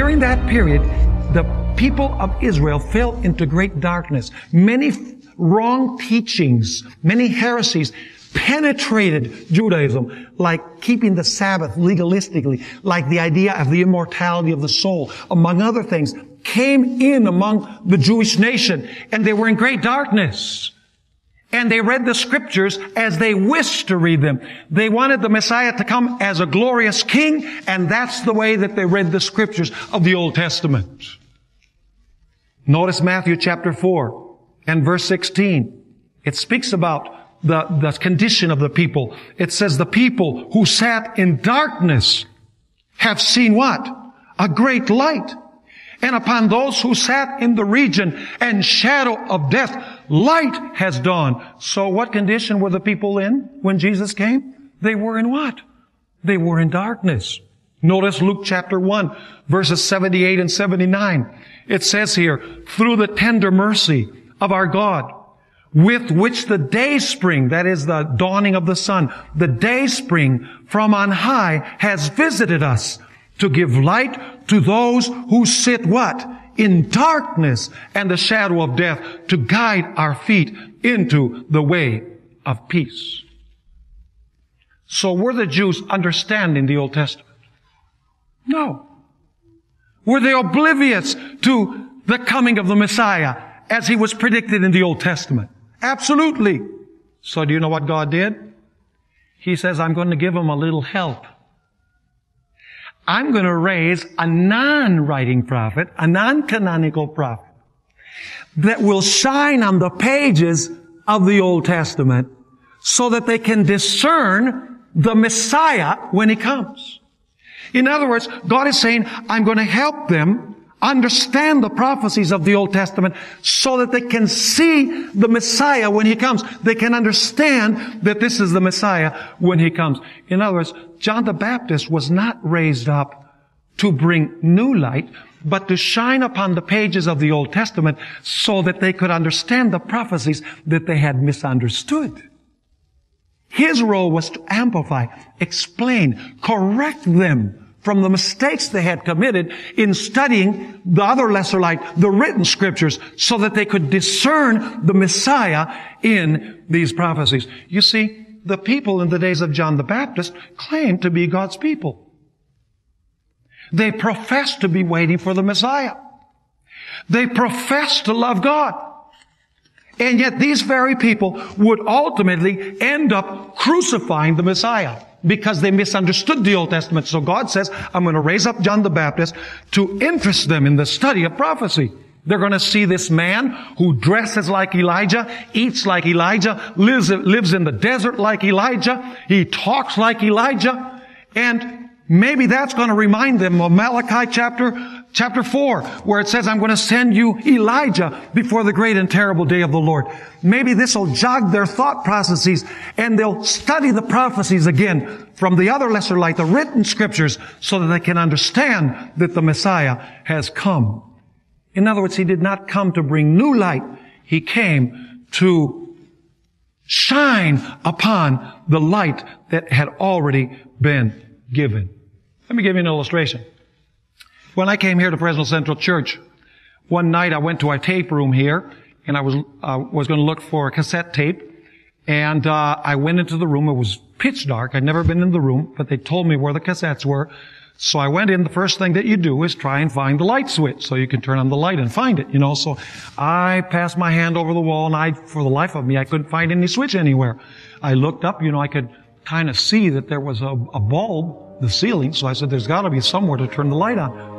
during that period, the people of Israel fell into great darkness. Many wrong teachings, many heresies penetrated Judaism, like keeping the Sabbath legalistically, like the idea of the immortality of the soul, among other things, came in among the Jewish nation, and they were in great darkness. And they read the Scriptures as they wished to read them. They wanted the Messiah to come as a glorious king, and that's the way that they read the Scriptures of the Old Testament. Notice Matthew chapter 4 and verse 16. It speaks about the condition of the people. It says, the people who sat in darkness have seen what? A great light. And upon those who sat in the region and shadow of death, light has dawned. So what condition were the people in when Jesus came? They were in what? They were in darkness. Notice Luke chapter 1, verses 78 and 79. It says here, through the tender mercy of our God, with which the dayspring, that is the dawning of the sun, the dayspring from on high has visited us to give light to those who sit what? In darkness and the shadow of death, to guide our feet into the way of peace. So were the Jews understanding the Old Testament? No. Were they oblivious to the coming of the Messiah as he was predicted in the Old Testament? Absolutely. So do you know what God did? He says, I'm going to give them a little help. I'm going to raise a non-writing prophet, a non-canonical prophet, that will shine on the pages of the Old Testament so that they can discern the Messiah when he comes. In other words, God is saying, I'm going to help them understand the prophecies of the Old Testament so that they can see the Messiah when he comes. They can understand that this is the Messiah when he comes. In other words, John the Baptist was not raised up to bring new light, but to shine upon the pages of the Old Testament so that they could understand the prophecies that they had misunderstood. His role was to amplify, explain, correct them from the mistakes they had committed in studying the other lesser light, the written Scriptures, so that they could discern the Messiah in these prophecies. You see, the people in the days of John the Baptist claimed to be God's people. They professed to be waiting for the Messiah. They professed to love God. And yet these very people would ultimately end up crucifying the Messiah because they misunderstood the Old Testament. So God says, I'm going to raise up John the Baptist to interest them in the study of prophecy. They're going to see this man who dresses like Elijah, eats like Elijah, lives in the desert like Elijah. He talks like Elijah. And maybe that's going to remind them of Malachi chapter 4, where it says, I'm going to send you Elijah before the great and terrible day of the Lord. Maybe this will jog their thought processes, and they'll study the prophecies again from the other lesser light, the written Scriptures, so that they can understand that the Messiah has come. In other words, he did not come to bring new light. He came to shine upon the light that had already been given. Let me give you an illustration. When I came here to Fresno Central Church, one night I went to our tape room here, and I was going to look for a cassette tape, and I went into the room. It was pitch dark. I'd never been in the room, but they told me where the cassettes were. So I went in. The first thing that you do is try and find the light switch so you can turn on the light and find it, So I passed my hand over the wall, and for the life of me, I couldn't find any switch anywhere. I looked up, I could kind of see that there was a bulb, the ceiling, so I said, there's got to be somewhere to turn the light on.